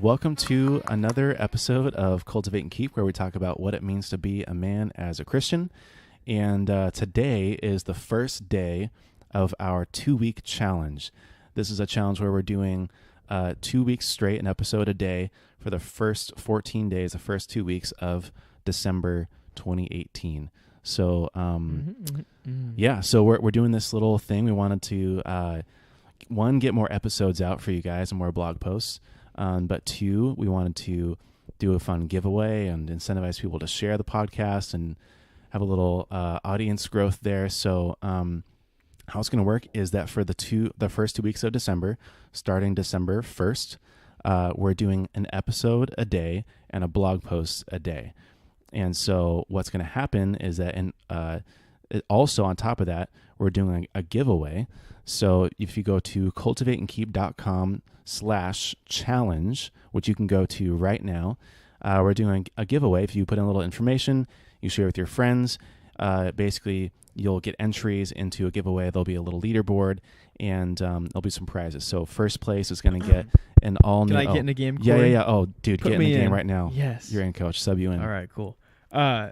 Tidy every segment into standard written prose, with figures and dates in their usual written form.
welcome to another episode of Cultivate and Keep, where we talk about what it means to be a man as a Christian. And today is the first day of our 2-week challenge. This is a challenge where we're doing 2 weeks straight, an episode a day for the first 14 days, the first 2 weeks of December 2018. So, so we're doing this little thing. We wanted to, one, get more episodes out for you guys and more blog posts. But two, we wanted to do a fun giveaway and incentivize people to share the podcast and have a little audience growth there. So how it's going to work is that for the first 2 weeks of December, starting December 1st, we're doing an episode a day and a blog post a day. And so what's going to happen is that also on top of that, we're doing a giveaway. So if you go to cultivateandkeep.com/challenge, which you can go to right now, we're doing a giveaway. If you put in a little information, you share with your friends, basically you'll get entries into a giveaway. There'll be a little leaderboard, and there'll be some prizes. So first place is going to get an all new... Can I get in the game, Corey? Yeah. Oh, dude, get in the game right now. Yes. You're in, coach. Sub you in. All right, cool.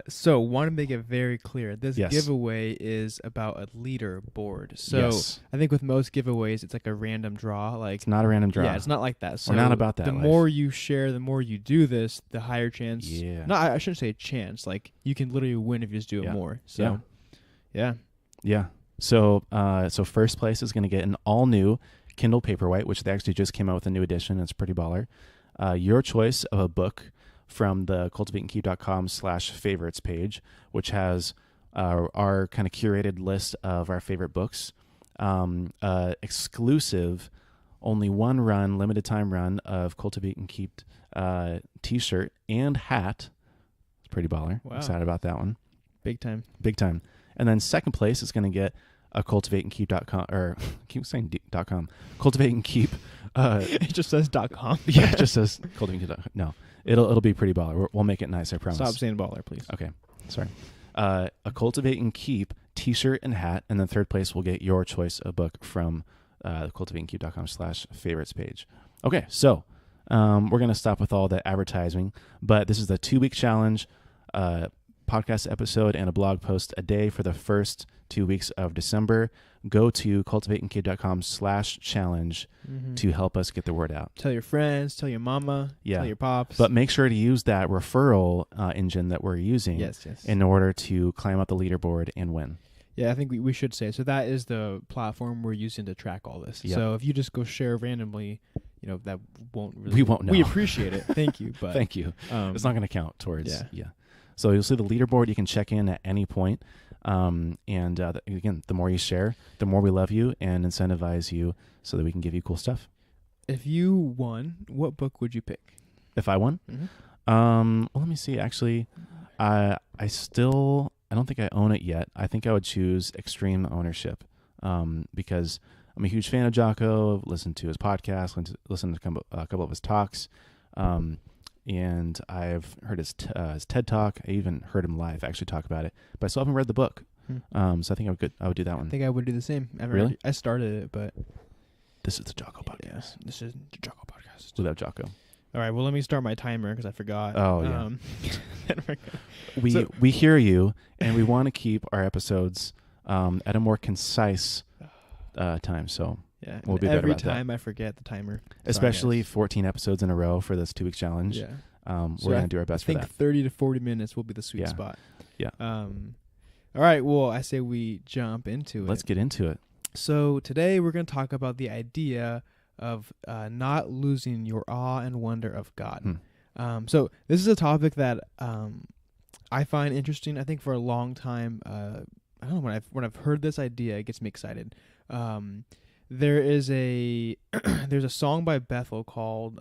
So want to make it very clear. This Yes. giveaway is about a leaderboard. So Yes. I think with most giveaways, it's like a random draw. Like It's not a random draw. Yeah, it's not like that. So We're not about that The life. more you share, the more you do this, the higher chance. Yeah. No, I shouldn't say chance. Like you can literally win if you just do it more. So, yeah. So first place is going to get an all new Kindle Paperwhite, which they actually just came out with a new edition. It's pretty baller. Your choice of a book from the cultivateandkeep.com/favorites page, which has our kind of curated list of our favorite books, exclusive, only one run, limited time run of Cultivate and Keep t-shirt and hat. It's pretty baller. Wow. Excited about that one. Big time. And then second place is going to get a cultivateandkeep.com, or keep saying .com, Cultivate and Keep. It just says .com. Yeah, it just says Cultivate and Keep. No, it'll be pretty baller. We'll make it nice, I promise. Stop saying baller, please. Okay, sorry. A Cultivate and Keep t-shirt and hat, and then third place will get your choice of book from the cultivateandkeep.com/favorites page. Okay, so we're going to stop with all the advertising, but this is the 2-week challenge, podcast episode and a blog post a day for the first 2 weeks of December. Go to cultivateandkeep.com/challenge to help us get the word out. Tell your friends, tell your mama, tell your pops. But make sure to use that referral engine that we're using in order to climb up the leaderboard and win. Yeah, I think we should say. So that is the platform we're using to track all this. Yep. So if you just go share randomly, that won't really... We won't know. We appreciate it. Thank you. But Thank you. It's not going to count towards... Yeah. So you'll see the leaderboard. You can check in at any point. Again, the more you share, the more we love you and incentivize you so that we can give you cool stuff. If you won, what book would you pick? If I won? Well, let me see. Actually, I don't think I own it yet. I think I would choose Extreme Ownership because I'm a huge fan of Jocko. Listened to his podcast, listened to a couple of his talks. And I've heard his TED Talk. I even heard him live actually talk about it, but I still haven't read the book. So I think I would do that one. I think I would do the same. Really? I started it, but... This is the Jocko podcast. Yeah, this is the Jocko podcast. Without Jocko. All right, well, let me start my timer because I forgot. Oh, yeah. We hear you, and we want to keep our episodes at a more concise time, so... Yeah, we'll be better every about time that. I forget the timer. Especially 14 episodes in a row for this 2-week challenge. Yeah. We're going to do our best for that. I think 30 to 40 minutes will be the sweet spot. Yeah. All right, well, I say we jump into it. Let's get into it. So today we're going to talk about the idea of not losing your awe and wonder of God. So this is a topic that I find interesting. I think for a long time, I don't know, when I've heard this idea, it gets me excited. There's a song by Bethel called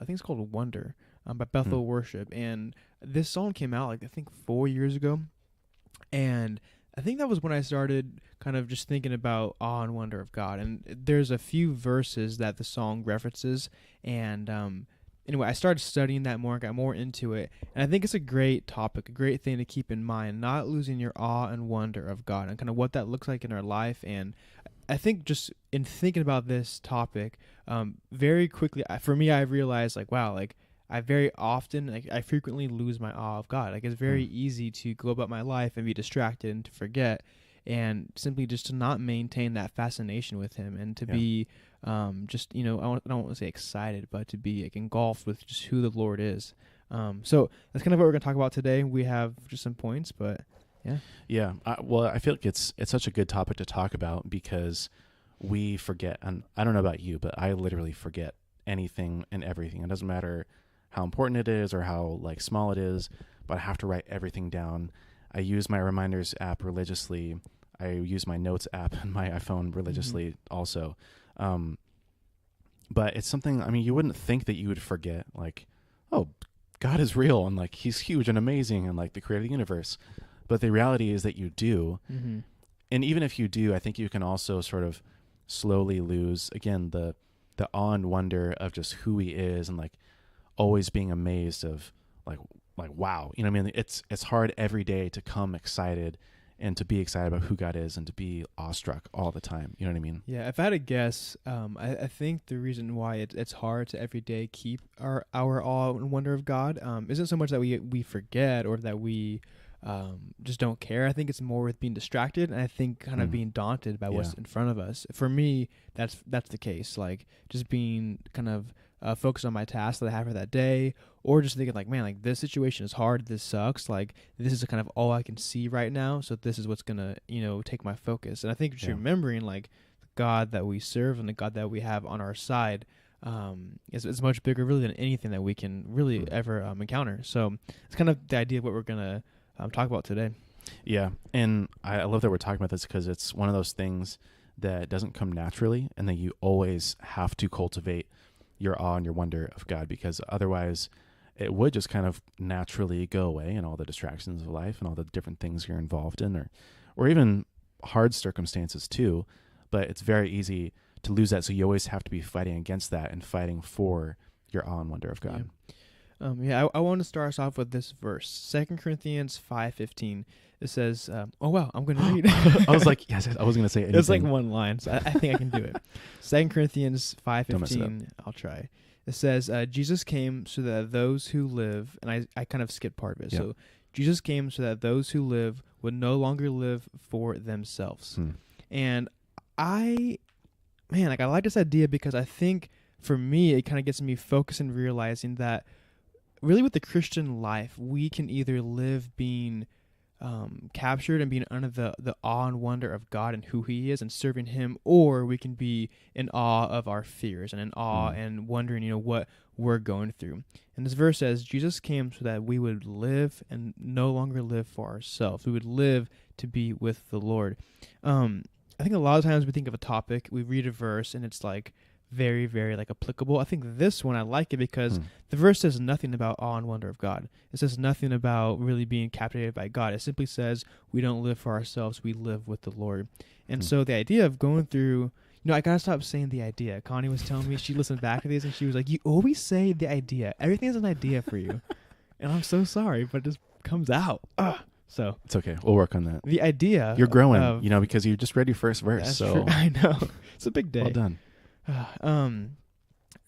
Wonder, by Bethel Worship, and this song came out I think 4 years ago, and I think that was when I started kind of just thinking about awe and wonder of God. And there's a few verses that the song references, and anyway, I started studying that more, got more into it, and I think it's a great topic, a great thing to keep in mind, not losing your awe and wonder of God and kind of what that looks like in our life. And I think just in thinking about this topic, very quickly, for me, I realized wow, I very often, like, I frequently lose my awe of God. Like, it's very easy to go about my life and be distracted and to forget, and simply just to not maintain that fascination with Him, and to be just, I don't want to say excited, but to be like engulfed with just who the Lord is. So that's kind of what we're going to talk about today. We have just some points, but yeah. Yeah. Well, I feel like it's such a good topic to talk about because we forget, and I don't know about you, but I literally forget anything and everything. It doesn't matter how important it is or how like small it is, but I have to write everything down. I use my reminders app religiously. I use my notes app on my iPhone religiously also. But it's something, I mean, you wouldn't think that you would forget, like, oh, God is real and like He's huge and amazing and like the creator of the universe. But the reality is that you do. And even if you do, I think you can also sort of slowly lose, again, the awe and wonder of just who He is, and like always being amazed of like wow. You know what I mean? It's hard every day to come excited and to be excited about who God is and to be awestruck all the time. You know what I mean? Yeah, if I had to guess, I think the reason why it's hard to every day keep our awe and wonder of God isn't so much that we forget or that we just don't care. I think it's more with being distracted, and I think kind of being daunted by what's in front of us. For me, that's the case. Like, just being kind of focused on my task that I have for that day, or just thinking like, man, like, this situation is hard, this sucks, like, this is kind of all I can see right now, so this is what's gonna take my focus. And I think just remembering like the God that we serve and the God that we have on our side is much bigger really than anything that we can really ever encounter. So it's kind of the idea of what we're gonna talk about today. Yeah, and I love that we're talking about this because it's one of those things that doesn't come naturally, and that you always have to cultivate your awe and your wonder of God, because otherwise it would just kind of naturally go away, and all the distractions of life and all the different things you're involved in, or even hard circumstances too. But it's very easy to lose that, so you always have to be fighting against that and fighting for your awe and wonder of God. I want to start us off with this verse, 2 Corinthians 5:15. It says, oh, wow, I'm going to read. I was like, yes, I was going to say anything. It's like one line, so I think I can do it. 2 Corinthians 5:15, I'll try. It says, Jesus came so that those who live, and I kind of skipped part of it. So Jesus came so that those who live would no longer live for themselves. And I like this idea because I think for me, it kind of gets me focused and realizing that really with the Christian life, we can either live being captured and being under the awe and wonder of God and who He is and serving Him, or we can be in awe of our fears and in awe and wondering, what we're going through. And this verse says, Jesus came so that we would live and no longer live for ourselves. We would live to be with the Lord. I think a lot of times we think of a topic, we read a verse, and it's like very, very like applicable. I think this one, I like it because the verse says nothing about awe and wonder of God. It says nothing about really being captivated by God. It simply says we don't live for ourselves, we live with the Lord. And so the idea of going through, I gotta stop saying the idea. Connie was telling me, she listened back to these and she was like, you always say the idea. Everything is an idea for you. And I'm so sorry, but it just comes out. So it's okay. We'll work on that. The idea. You're growing, because you just read your first verse. That's so true. I know. It's a big day. Well done.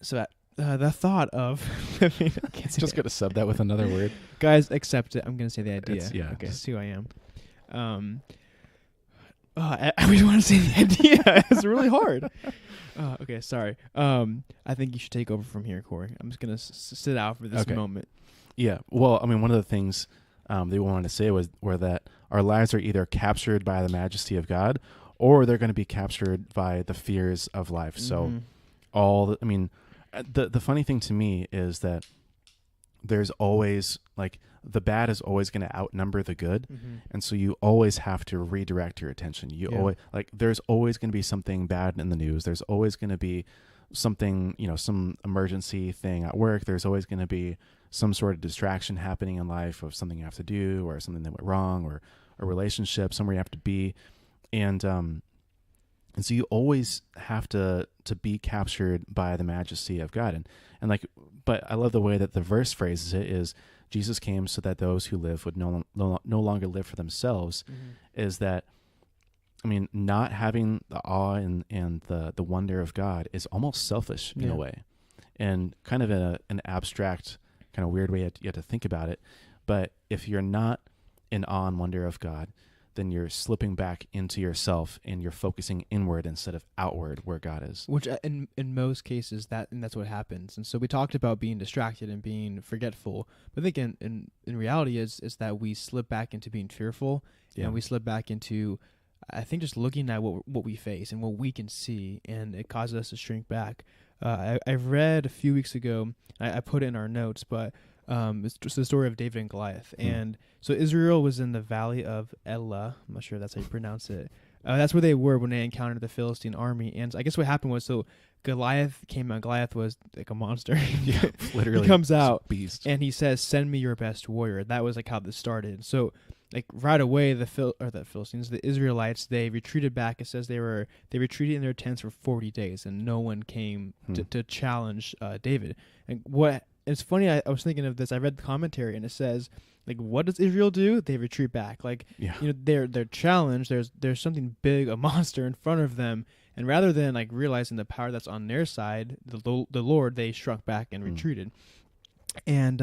So the thought of living, just gonna sub that with another word. Guys, accept it. I'm gonna say the idea. Okay, that's who I am. I always want to say the idea. It's really hard. Okay, sorry. I think you should take over from here, Corey. I'm just gonna sit out for this moment. Yeah. Well, I mean, one of the things they wanted to say were that our lives are either captured by the majesty of God, or they're going to be captured by the fears of life. So the funny thing to me is that there's always like the bad is always going to outnumber the good. And so you always have to redirect your attention. Always there's always going to be something bad in the news. There's always going to be something, some emergency thing at work. There's always going to be some sort of distraction happening in life of something you have to do or something that went wrong or a relationship, somewhere you have to be. And so you always have to be captured by the majesty of God. But I love the way that the verse phrases it is Jesus came so that those who live would no longer live for themselves. Is that, not having the awe and the wonder of God is almost selfish in a way, and kind of an abstract kind of weird way you have to think about it. But if you're not in awe and wonder of God, then you're slipping back into yourself and you're focusing inward instead of outward where God is. Which in most cases that's what happens. And so we talked about being distracted and being forgetful. But I think in reality is that we slip back into being fearful, and we slip back into, I think, just looking at what we face and what we can see, and it causes us to shrink back. I read a few weeks ago, I put it in our notes, but it's just the story of David and Goliath. And so Israel was in the valley of Elah. I'm not sure that's how you pronounce it. That's where they were when they encountered the Philistine army. And I guess what happened was, so Goliath came out. Goliath was like a monster. Yeah, literally. He comes out, beast. and he says, "Send me your best warrior." That was like how this started. So like right away, the Philistines, the Israelites, they retreated back. It says they retreated in their tents for 40 days, and no one came to challenge David. And it's funny, I was thinking of this. I read the commentary, and it says, like, what does Israel do? They retreat back. Like, they're challenged. There's something big, a monster in front of them, and rather than like realizing the power that's on their side, the Lord, they shrunk back and retreated. And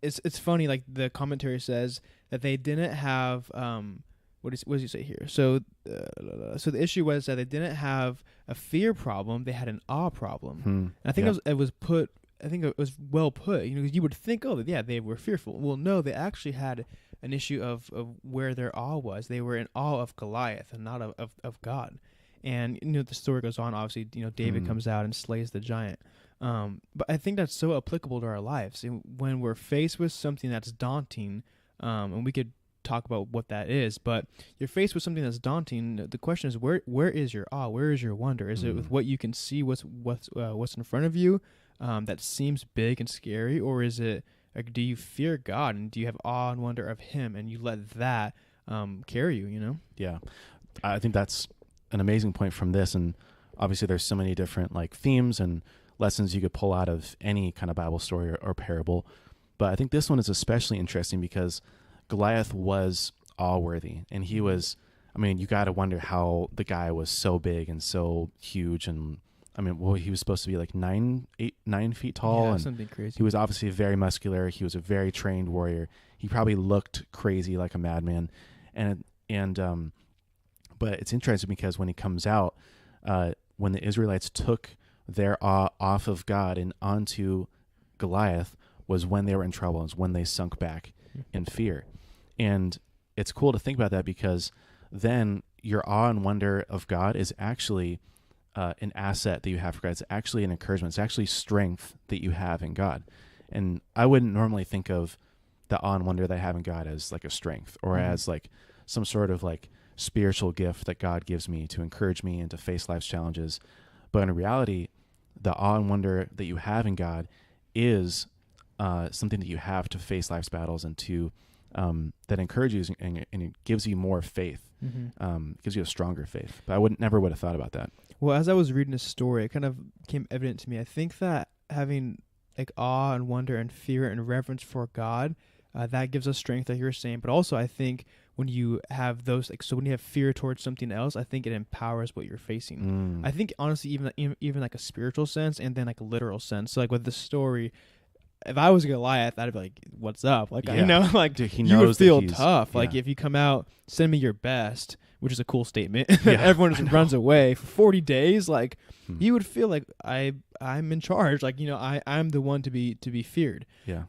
it's funny. Like the commentary says that they didn't have what does he say here? So the issue was that they didn't have a fear problem; they had an awe problem. And I think it was well put. You would think, oh, yeah, they were fearful. Well, no, they actually had an issue of where their awe was. They were in awe of Goliath and not of God. And the story goes on. Obviously, David comes out and slays the giant. But I think that's so applicable to our lives. And when we're faced with something that's daunting, and we could talk about what that is, but you're faced with something that's daunting. The question is, where is your awe? Where is your wonder? Is it with what you can see, what's in front of you? That seems big and scary, or is it like, do you fear God and do you have awe and wonder of Him, and you let that carry you? Yeah, I think that's an amazing point from this, and obviously there's so many different like themes and lessons you could pull out of any kind of Bible story or parable, but I think this one is especially interesting because Goliath was awe-worthy, and he was. I mean, you got to wonder how the guy was so big and so huge, and he was supposed to be like 9 feet tall. Yeah, and something crazy. He was obviously very muscular. He was a very trained warrior. He probably looked crazy like a madman. But it's interesting because when he comes out, when the Israelites took their awe off of God and onto Goliath was when they were in trouble, is when they sunk back in fear. And it's cool to think about that because then your awe and wonder of God is actually an asset that you have for God. It's actually an encouragement. It's actually strength that you have in God. And I wouldn't normally think of the awe and wonder that I have in God as like a strength or as like some sort of like spiritual gift that God gives me to encourage me and to face life's challenges. But in reality, the awe and wonder that you have in God is something that you have to face life's battles and to that encourages you and it gives you more faith. Gives you a stronger faith. But I never would have thought about that. Well, as I was reading this story, it kind of became evident to me. I think that having like awe and wonder and fear and reverence for God, that gives us strength, like you were saying. But also, I think when you have those, like, so when you have fear towards something else, I think it empowers what you're facing. I think honestly, even like a spiritual sense and then like a literal sense. So like with the story, if I was Goliath, I'd be like, "What's up?" Like, like dude, you would feel tough. Like if you come out, send me your best, which is a cool statement. Everyone just runs away for 40 days. Like you would feel like I'm in charge. Like I'm the one to be feared. Yeah.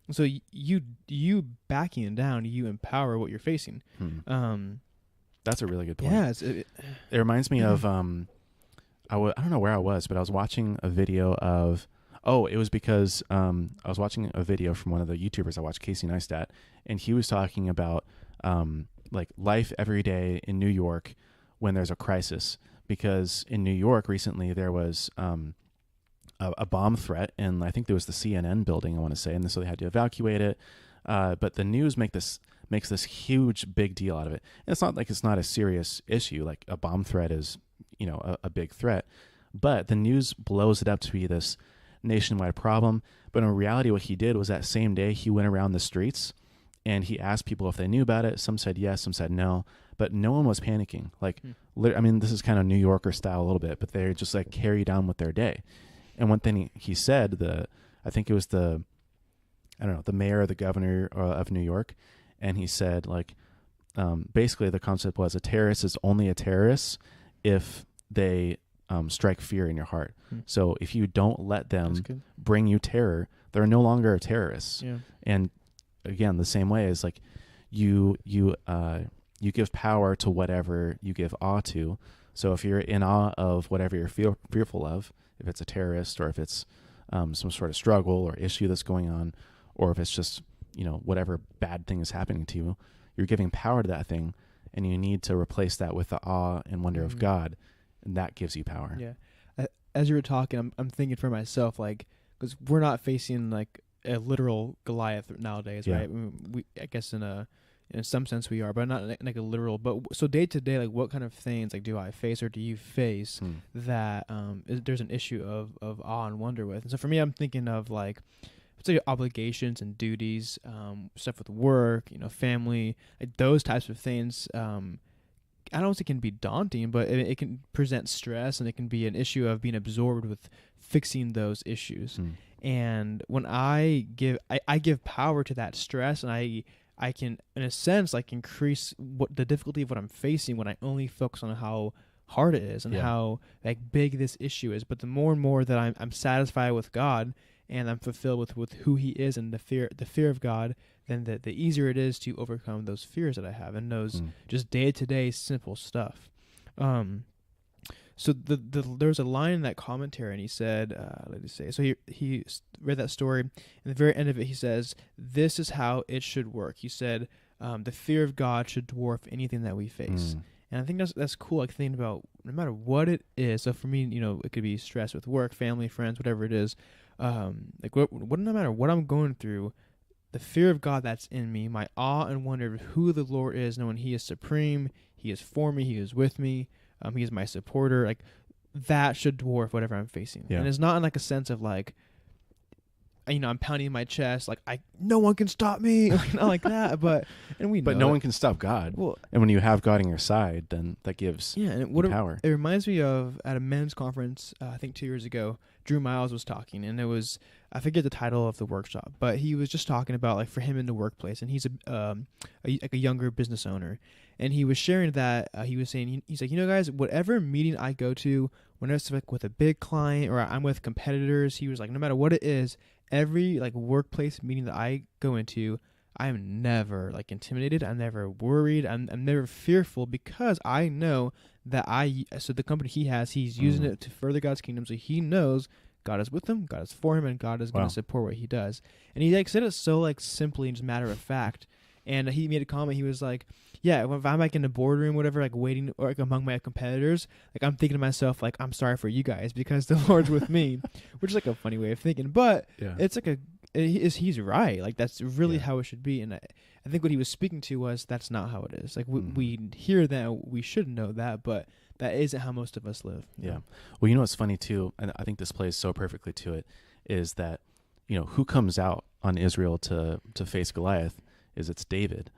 So you backing down, you empower what you're facing. That's a really good point. Yeah. It reminds me of I don't know where I was, but I was watching a video of. Oh, it was because I was watching a video from one of the YouTubers I watched, Casey Neistat, and he was talking about like life every day in New York when there's a crisis. Because in New York recently there was a bomb threat, and I think there was the CNN building, I want to say, and so they had to evacuate it. But the news makes this huge big deal out of it. And it's not like it's not a serious issue. Like a bomb threat is, a big threat, but the news blows it up to be this nationwide problem. But in reality, what he did was that same day he went around the streets and he asked people if they knew about it. Some said yes, some said no, but no one was panicking. Like, this is kind of New Yorker style a little bit, but they're just like carried on with their day. And one thing he said, I think it was the mayor or the governor of New York, and he said like basically the concept was a terrorist is only a terrorist if they strike fear in your heart. So if you don't let them bring you terror, they're no longer a terrorist. Yeah. And again, the same way is like you give power to whatever you give awe to. So if you're in awe of whatever you're fearful of, if it's a terrorist or if it's some sort of struggle or issue that's going on, or if it's just, whatever bad thing is happening to you, you're giving power to that thing, and you need to replace that with the awe and wonder of God, and that gives you power. Yeah. As you were talking, I'm thinking for myself, like, because we're not facing like a literal Goliath nowadays, right? I mean, I guess in some sense we are, but not like a literal. But so day to day, like, what kind of things like do I face or do you face that there's an issue of awe and wonder with? And so for me, I'm thinking of like, it's like obligations and duties, stuff with work, family, like those types of things. I don't think it can be daunting, but it can present stress, and it can be an issue of being absorbed with fixing those issues. And when I give power to that stress, and I can, in a sense, like increase the difficulty of what I'm facing when I only focus on how hard it is and how like big this issue is. But the more and more that I'm satisfied with God, and I'm fulfilled with who He is and the fear of God, then the easier it is to overcome those fears that I have and those just day-to-day simple stuff. So there's a line in that commentary, and he said, let me say, so he read that story, and at the very end of it, he says, "This is how it should work." He said, "The fear of God should dwarf anything that we face." And I think that's cool, like thinking about no matter what it is. So for me, it could be stress with work, family, friends, whatever it is. Like what no matter what I'm going through, the fear of God that's in me, my awe and wonder of who the Lord is, knowing He is supreme, He is for me, He is with me, He is my supporter, like that should dwarf whatever I'm facing. And it's not in like a sense of like, I'm pounding my chest, like no one can stop me, not like that. But no one can stop God. Well, and when you have God on your side, then that gives power. It reminds me of at a men's conference, I think 2 years ago, Drew Miles was talking, and it was, I forget the title of the workshop, but he was just talking about like for him in the workplace, and he's like a younger business owner, and he was sharing that he was saying he's like, guys, whatever meeting I go to, when it's like with a big client or I'm with competitors, he was like, no matter what it is, every like workplace meeting that I go into, I'm never like intimidated. I'm never worried. I'm never fearful, because I know that so the company he has, he's using it to further God's kingdom. So he knows God is with him, God is for him, and God is going to support what he does. And he like said it so like simply and just matter of fact. And he made a comment. He was like, yeah, if I'm like in the boardroom, whatever, like waiting or like among my competitors, like I'm thinking to myself, like, I'm sorry for you guys because the Lord's with me, which is like a funny way of thinking. But it's like he's right. Like that's really how it should be. And I think what he was speaking to was that's not how it is. Like we hear that, we should know that, but that isn't how most of us live. Yeah. Well, what's funny too, and I think this plays so perfectly to it, is that, who comes out on Israel to face Goliath it's David.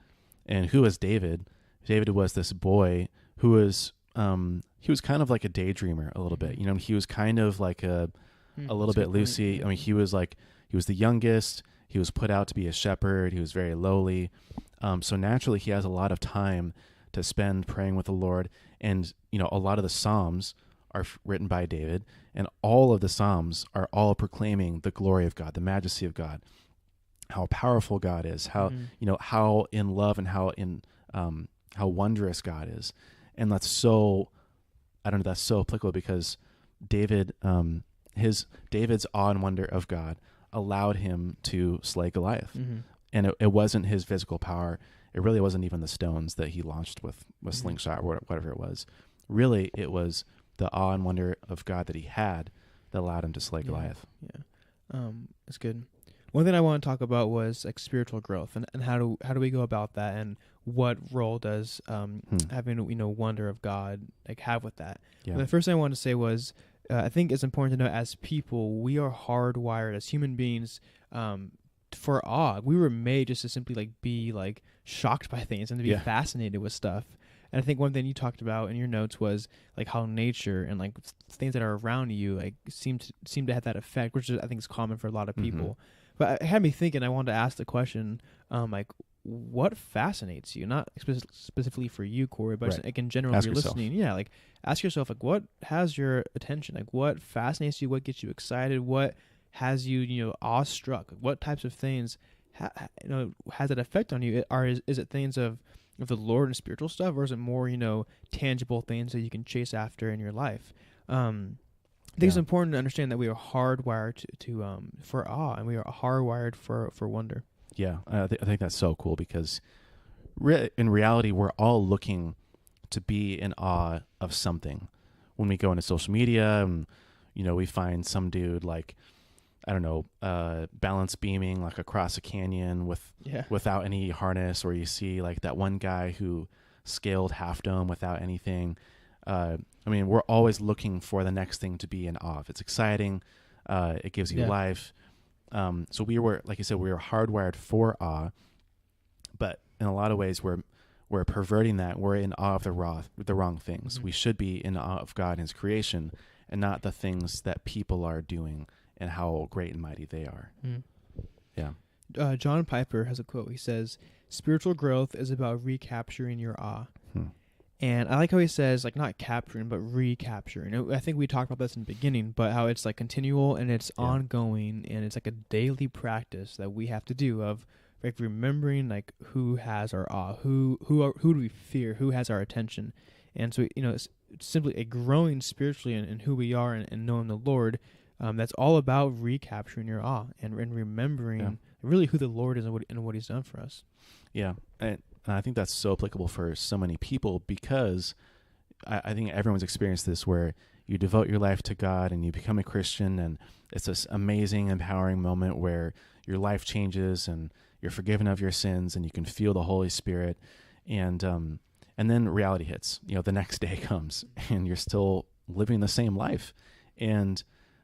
And who is David? David was this boy who was, he was kind of like a daydreamer a little bit. He was kind of like a little bit loosey. I mean, he was the youngest. He was put out to be a shepherd. He was very lowly. So naturally he has a lot of time to spend praying with the Lord. And, a lot of the Psalms are written by David, and all of the Psalms are all proclaiming the glory of God, the majesty of God, how powerful God is, how, how in love and how wondrous God is. And that's so applicable because David's awe and wonder of God allowed him to slay Goliath. And it wasn't his physical power. It really wasn't even the stones that he launched with slingshot or whatever it was. Really, it was the awe and wonder of God that he had that allowed him to slay Goliath. That's good. One thing I want to talk about was like spiritual growth and how do we go about that, and what role does having wonder of God like have with that. The first thing I wanted to say was I think it's important to know, as people, we are hardwired as human beings for awe. We were made just to simply like be like shocked by things and to be fascinated with stuff. And I think one thing you talked about in your notes was like how nature and like things that are around you like seem to have that effect, which is, I think is common for a lot of people. But it had me thinking. I wanted to ask the question, like, what fascinates you? Not specifically for you, Corey, but like in general, if you're listening. Yeah, like ask yourself, like, what has your attention? Like, what fascinates you? What gets you excited? What has you, awestruck? What types of things, has an effect on you? Is it things of the Lord and spiritual stuff, or is it more, tangible things that you can chase after in your life? I think it's important to understand that we are hardwired to for awe, and we are hardwired for wonder. Yeah, I think that's so cool because in reality, we're all looking to be in awe of something. When we go into social media and, we find some dude like, I don't know, balance beaming like across a canyon without any harness, or you see like that one guy who scaled Half Dome without anything. We're always looking for the next thing to be in awe of. It's exciting. It gives you life. So we were, like you said, we were hardwired for awe, but in a lot of ways we're perverting that. We're in awe of the wrong things. Mm-hmm. We should be in awe of God and his creation and not the things that people are doing and how great and mighty they are. Mm. Yeah. John Piper has a quote. He says, "Spiritual growth is about recapturing your awe." And I like how he says, like, not capturing, but recapturing. I think we talked about this in the beginning, but how it's like continual and it's ongoing, and it's like a daily practice that we have to do of like remembering like who has our awe, who do we fear, who has our attention. And so, it's simply a growing spiritually in who we are and knowing the Lord. That's all about recapturing your awe and remembering really who the Lord is and what he's done for us. Yeah. And I think that's so applicable for so many people because I think everyone's experienced this where you devote your life to God and you become a Christian, and it's this amazing, empowering moment where your life changes and you're forgiven of your sins and you can feel the Holy Spirit. And then reality hits. The next day comes and you're still living the same life. And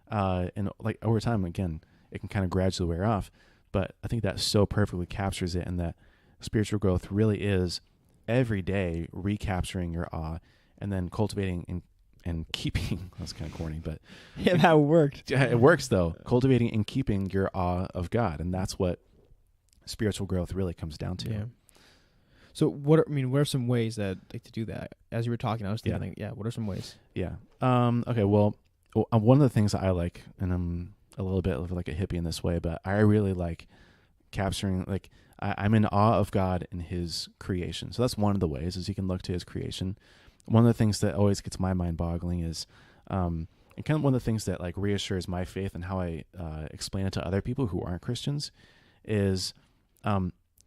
like over time, again, it can kind of gradually wear off. But I think that so perfectly captures it, and that spiritual growth really is every day recapturing your awe and then cultivating and keeping. That's kind of corny, but yeah, that worked. It works though. Cultivating and keeping your awe of God, and that's what spiritual growth really comes down to. Yeah. So what are some ways that like to do that? As you were talking, I was thinking, what are some ways? Yeah. Okay. Well, one of the things that I like, and I'm a little bit of like a hippie in this way, but I really like capturing, like, I'm in awe of God and his creation. So that's one of the ways, is you can look to his creation. One of the things that always gets my mind boggling is, and kind of one of the things that like reassures my faith and how I explain it to other people who aren't Christians is,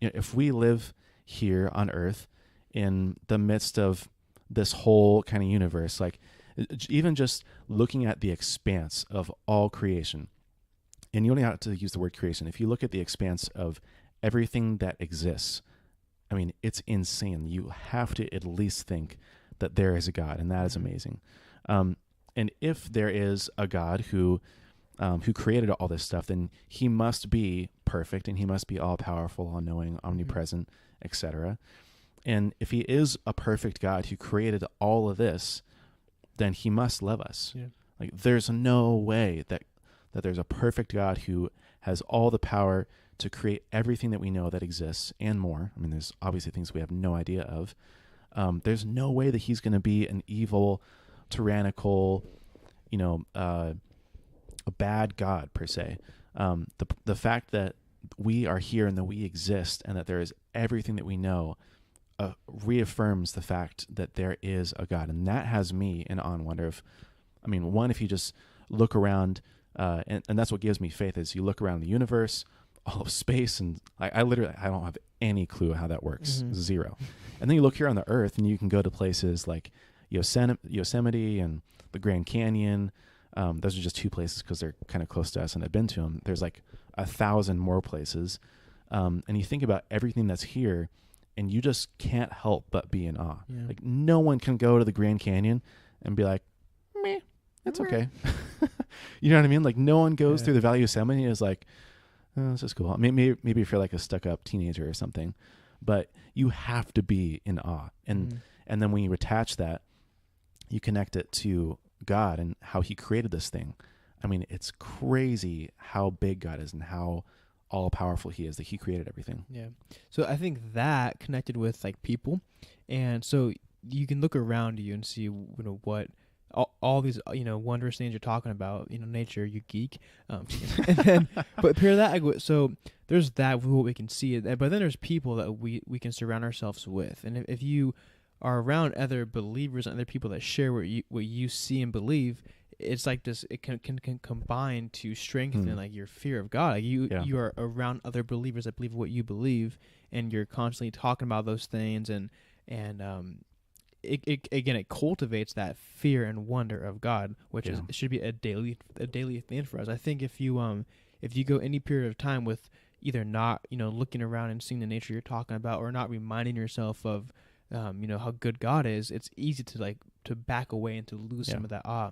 if we live here on earth in the midst of this whole kind of universe, like even just looking at the expanse of all creation, and you only have to use the word creation. If you look at the expanse of everything that exists, it's insane. You have to at least think that there is a God, and that is amazing. And if there is a God who created all this stuff, then he must be perfect, and he must be all-powerful, all-knowing, omnipresent, etc. And if he is a perfect God who created all of this, then he must love us. Yeah. Like, there's no way that there's a perfect God who has all the power to create everything that we know that exists and more. There's obviously things we have no idea of. There's no way that he's going to be an evil, tyrannical, a bad God per se. The fact that we are here and that we exist and that there is everything that we know reaffirms the fact that there is a God. And that has me in awe and wonder of, one, if you just look around, and that's what gives me faith, is you look around the universe, all of space, and I literally, I don't have any clue how that works. Mm-hmm. Zero. And then you look here on the earth and you can go to places like Yosemite and the Grand Canyon. Those are just two places because they're kind of close to us and I've been to them. There's like 1,000 more places. And you think about everything that's here and you just can't help but be in awe. Yeah. Like, no one can go to the Grand Canyon and be like, meh, it's okay. You know what I mean? Like, no one goes through the Valley of Yosemite and is like, oh, this is cool. Maybe if you're like a stuck-up teenager or something, but you have to be in awe. And And then when you attach that, you connect it to God and how he created this thing. I mean, it's crazy how big God is and how all powerful he is, that he created everything. Yeah. So I think that connected with like people. And so you can look around you and see, you know, what all these, you know, wondrous things you're talking about, you know, nature, you geek. And then, but pair that, like, so there's that with what we can see, but then there's people that we can surround ourselves with. And if you are around other believers and other people that share what you see and believe, it's like this, it can combine to strengthen like your fear of God. Like you are around other believers that believe what you believe, and you're constantly talking about those things, and it cultivates that fear and wonder of God, which is should be a daily thing for us. I think if you go any period of time with either not, you know, looking around and seeing the nature you're talking about, or not reminding yourself of you know, how good God is, it's easy to back away and to lose some of that awe.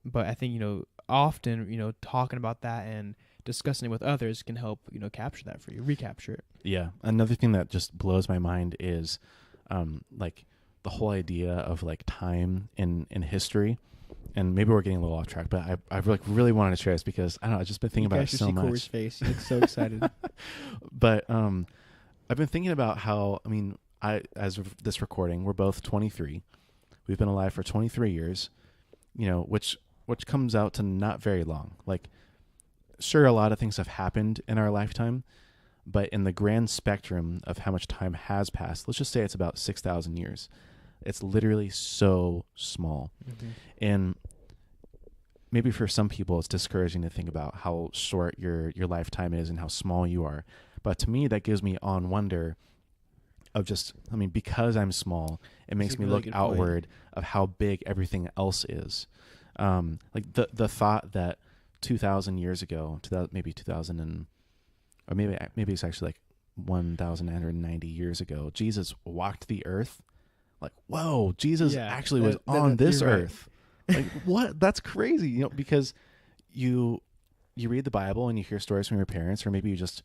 But I think, you know, often, you know, talking about that and discussing it with others can help, you know, capture that for you, recapture it. Yeah. Another thing that just blows my mind is like the whole idea of like time in history. And maybe we're getting a little off track, but I've like really wanted to share this because I don't know, I've just been thinking about it so much. Corey's face. He looks so excited. But I've been thinking about how, I mean, as of this recording, we're both 23. We've been alive for 23 years, you know, which comes out to not very long. Like, sure, a lot of things have happened in our lifetime, but in the grand spectrum of how much time has passed, let's just say it's about 6,000 years. It's literally so small. Mm-hmm. And maybe for some people, it's discouraging to think about how short your lifetime is and how small you are. But to me, that gives me on wonder of just, I mean, because I'm small, it makes me look outward of how big everything else is. Like the thought that 2,000 years ago, maybe 2000 and, or maybe it's actually like 1,990 years ago, Jesus walked the earth. Like, whoa, Jesus actually was on this earth. Right. Like, what? That's crazy, you know, because you read the Bible and you hear stories from your parents, or maybe you just,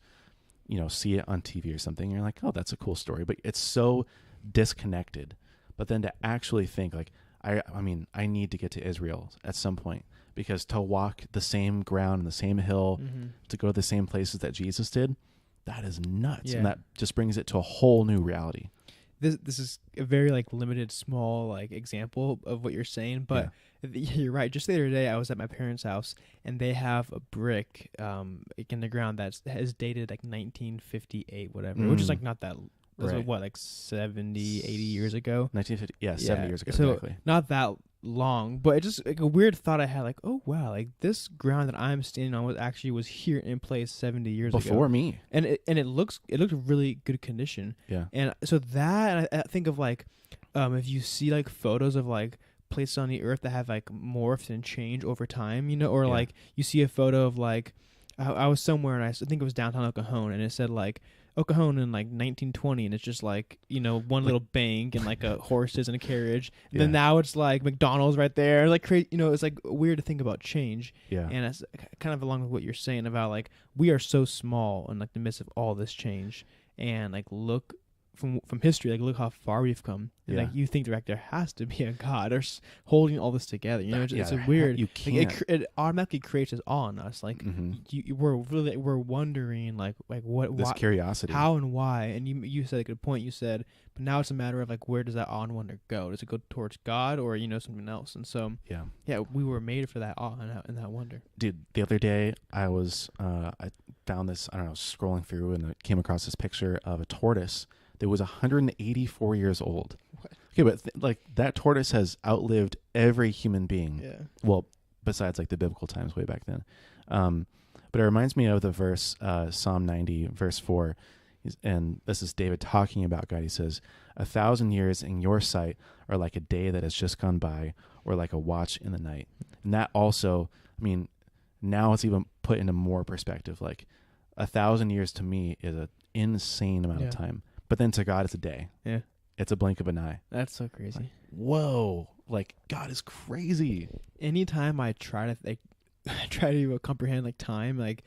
you know, see it on TV or something. And you're like, oh, that's a cool story, but it's so disconnected. But then to actually think like, I mean, I need to get to Israel at some point, because to walk the same ground and the same hill, to go to the same places that Jesus did, that is nuts. Yeah. And that just brings it to a whole new reality. This is a very like limited, small like example of what you're saying, but you're right. Just the other day, I was at my parents' house, and they have a brick in the ground that is dated like 1958, whatever, which is like not that. Right. What, like 70, 80 years ago? 1950, 70 years ago, so exactly. Not that long, but it just like a weird thought I had, like, oh wow, like this ground that I'm standing on was here in place 70 years ago. Before me. And it looked really good condition. Yeah. And so that, I think of like, if you see like photos of like places on the earth that have like morphed and changed over time, you know, or like you see a photo of like, I was somewhere and I think it was downtown El Cajon, and it said like El Cajon in like 1920, and it's just like, you know, one little bank and like a horses and a carriage. And then now it's like McDonald's right there, like, you know, it's like weird to think about change. Yeah. And it's kind of along with what you're saying about like we are so small in like the midst of all this change, and like look from history, like look how far we've come. And like you think like there has to be a God or holding all this together. You know, it's a weird. You can't. Like it automatically creates this awe in us. Like we're wondering like what this curiosity, how and why. And you said a good point. You said, but now it's a matter of like where does that awe and wonder go? Does it go towards God or, you know, something else? And so we were made for that awe and that wonder. Dude, the other day I found this, I don't know, scrolling through, and I came across this picture of a tortoise that was 184 years old. What? Okay, but like that tortoise has outlived every human being. Yeah. Well, besides like the biblical times way back then. But it reminds me of the verse, Psalm 90, verse 4. And this is David talking about God. He says, 1,000 years in your sight are like a day that has just gone by, or like a watch in the night. And that also, I mean, now it's even put into more perspective. Like 1,000 years to me is an insane amount of time. But then to God, it's a day. Yeah. It's a blink of an eye. That's so crazy. Like, whoa. Like, God is crazy. Anytime I try to comprehend like time, like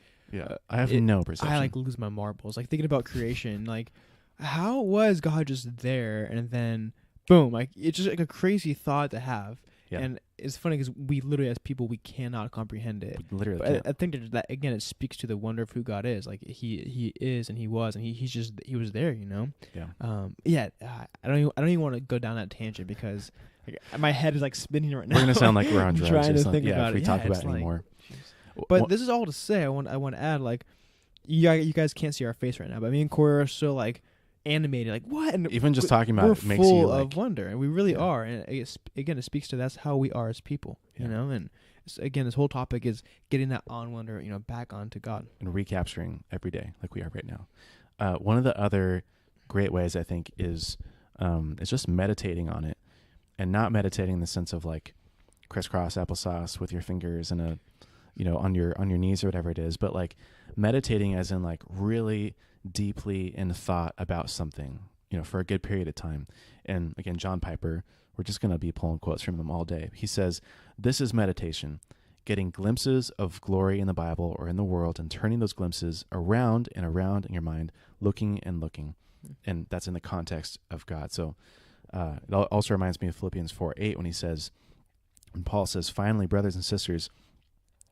I have no perception. I like lose my marbles. Like thinking about creation, like how was God just there and then boom, like it's just like a crazy thought to have. Yeah. And it's funny because we literally, as people, we cannot comprehend it. We literally But can't. I think that again, it speaks to the wonder of who God is. Like he is, and he was, and he was there. Yeah. I don't even want to go down that tangent because like, my head is like spinning right now. We're gonna sound like we're on drugs. trying or to something. think about if we it. talk Yeah, about it's it like- anymore. But this is all to say. I want to add, like, you guys can't see our face right now, but me and Corey are so like animated, like what? And even just talking about we're it makes full you like of wonder, and we really Yeah. are. And again, it speaks to that's how we are as people, Yeah. And again, this whole topic is getting that on wonder, back onto God and recapturing every day like we are right now. One of the other great ways I think is just meditating on it, and not meditating in the sense of like crisscross applesauce with your fingers and on your knees or whatever it is, but like meditating as in like really deeply in thought about something, for a good period of time. And again, John Piper, we're just going to be pulling quotes from him all day. He says, "This is meditation, getting glimpses of glory in the Bible or in the world and turning those glimpses around and around in your mind, looking and looking." And that's in the context of God. So it also reminds me of Philippians 4:8 when Paul says, "Finally, brothers and sisters,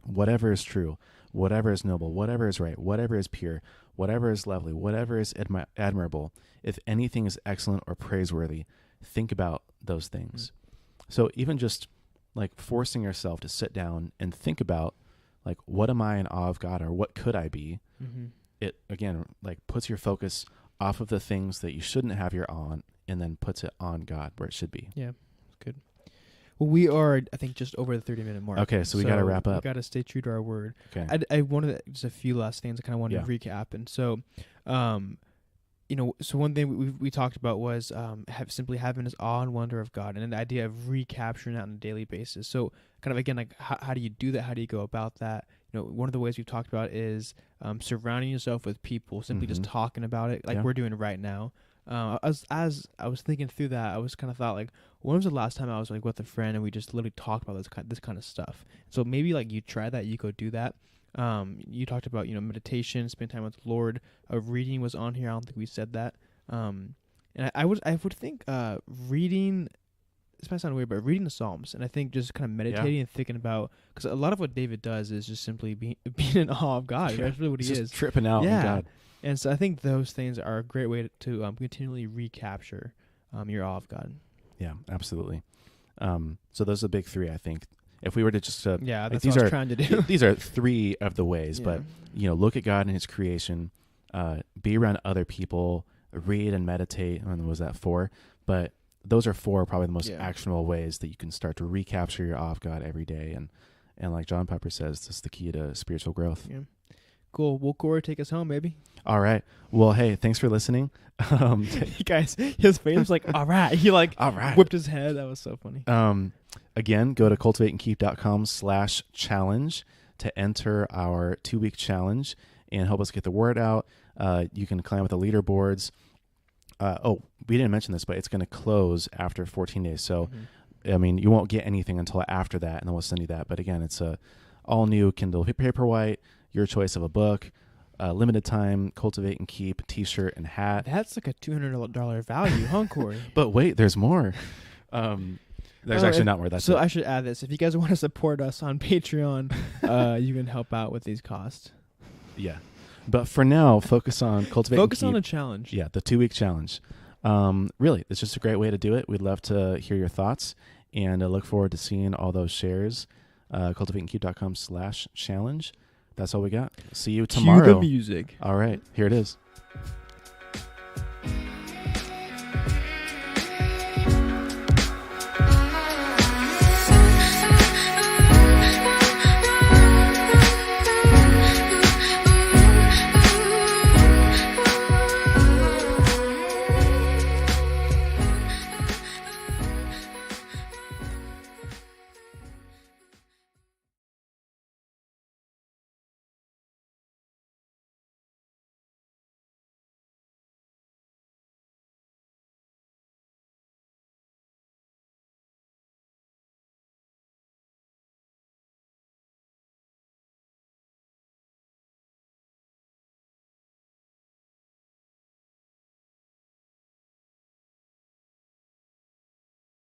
whatever is true, whatever is noble, whatever is right, whatever is pure, whatever is lovely, whatever is admirable, if anything is excellent or praiseworthy, think about those things." So even just like forcing yourself to sit down and think about like, what am I in awe of God, or what could I be? It again, like puts your focus off of the things that you shouldn't have your on, and then puts it on God where it should be. Yeah, good. Well, we are, I think, just over the 30-minute mark. Okay, so we got to wrap up. We got to stay true to our word. Okay. I wanted just a few last things I kind of wanted to recap. And so, so one thing we talked about was simply having this awe and wonder of God, and the idea of recapturing that on a daily basis. So kind of, again, like how do you do that? How do you go about that? One of the ways we've talked about is surrounding yourself with people, simply just talking about it like we're doing right now. As I was thinking through that, I was kind of thought like, when was the last time I was like with a friend and we just literally talked about this kind of stuff? So maybe like you try that, you go do that. You talked about meditation, spend time with the Lord. Reading was on here. I don't think we said that. And I would think reading. This might sound weird, but reading the Psalms, and I think just kind of meditating and thinking about, because a lot of what David does is just simply being in awe of God. That's really what he is. Tripping out on God. And so I think those things are a great way to continually recapture your awe of God. Yeah, absolutely. So those are the big three, I think. If we were to just that's what I was trying to do. These are three of the ways, but look at God and His creation, be around other people, read and meditate. And was that 4? But those are 4 probably the most actionable ways that you can start to recapture your awe of God every day. And like John Piper says, that's the key to spiritual growth. Yeah. Cool. Well, Corey, take us home, baby. All right. Well, hey, thanks for listening. You guys, his face was like, all right. He like all right. whipped his head. That was so funny. Again, go to cultivateandkeep.com/challenge to enter our 2-week challenge and help us get the word out. You can climb with the leaderboards. We didn't mention this, but it's going to close after 14 days. So, I mean, you won't get anything until after that, and then we'll send you that. But again, it's a all new Kindle Paperwhite, your choice of a book, limited time, Cultivate and Keep T-shirt and hat. That's like a $200 value, huh, Corey? But wait, there's more. There's actually not more. That's so it. I should add this. If you guys want to support us on Patreon, you can help out with these costs. Yeah. But for now, focus on Cultivate and Keep. Focus on a challenge. Yeah, the 2-week challenge. Really, it's just a great way to do it. We'd love to hear your thoughts, and I look forward to seeing all those shares. Cultivateandkeep.com/challenge. That's all we got. See you tomorrow. Cue the music. All right, here it is.